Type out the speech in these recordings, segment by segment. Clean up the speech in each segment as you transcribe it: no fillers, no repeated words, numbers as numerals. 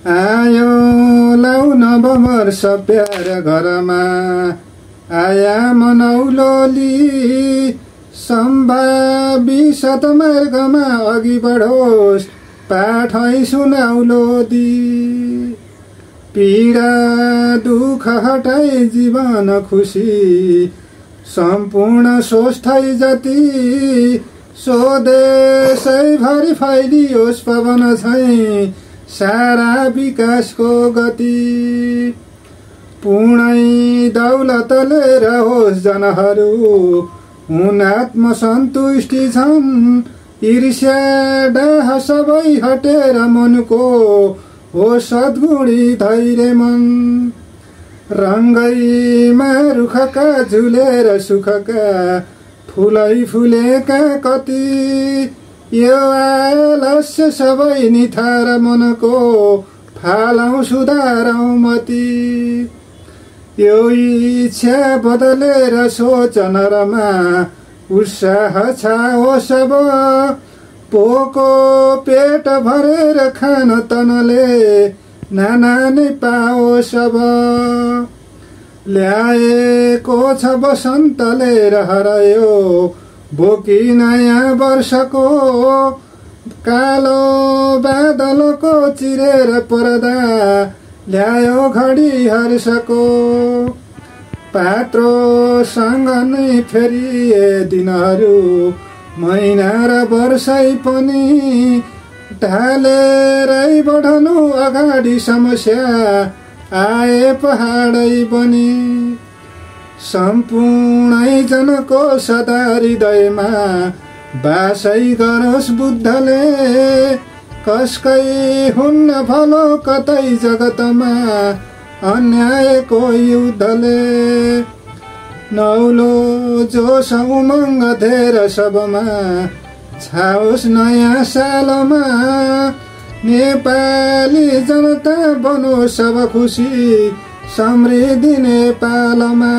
आयो लाउ नववर्ष प्यार घरमा आया मनौलोली सम्भावी सतमार्गमा अघि बढोस् पाठै सुनाउलोदी पीडा दुःख हटाई जीवन खुसी सम्पूर्ण सोष्ठै जति स्वदेशैभरि फैलियोस् पवन झैं सारा विकासको गति पूर्णै दौलतले रहोस् जनहरू हुन आत्मसन्तुष्टि छन् ईर्ष्या डाह सबै हटेर मनको हो सद्गुणी धैर्य मन रङ्गैमा रुखका झुलेर सुखका फुलै फुलेका कति यो आलस्य सबै निथार मनको फालौँ सुधारौँ मति यो इच्छा बदलेर सोच नरमा उत्साह छाओ सब पोको पेट भरेर खान तनले नाना नै पाओ सब ल्याएको छ बसन्तले हरायो बोकी नयाँ वर्षको कालो बादलको चिरेर पर्दा ल्यायो घडी हर्षको पात्रोसँग नै फेरिए दिनहरू महिना र वर्षै पनि ढालेरै बढ्नु अगाडि समस्या आए पहाडै बनी सम्पूर्णै जनको सदा हृदयमा बासै गरोस् बुद्धले कसकै हुन्न भलो कतै जगतमा अन्यायको युद्धले नौलो जोस उमङ्ग धेर सबमा छाओस् नयाँ सालमा नेपाली जनता बनोस् सब खुसी समृद्धि नेपालमा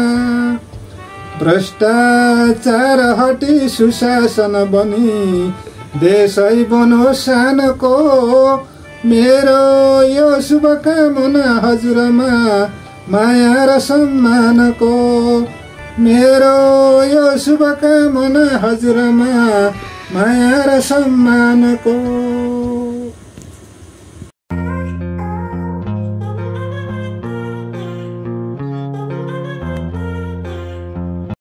भ्रष्टाचार हटी सुशासन बनी देशै बनोस् सानको मेरो यो शुभकामना हजुरमा माया र सम्मानको मेरो यो शुभकामना हजुरमा माया र सम्मानको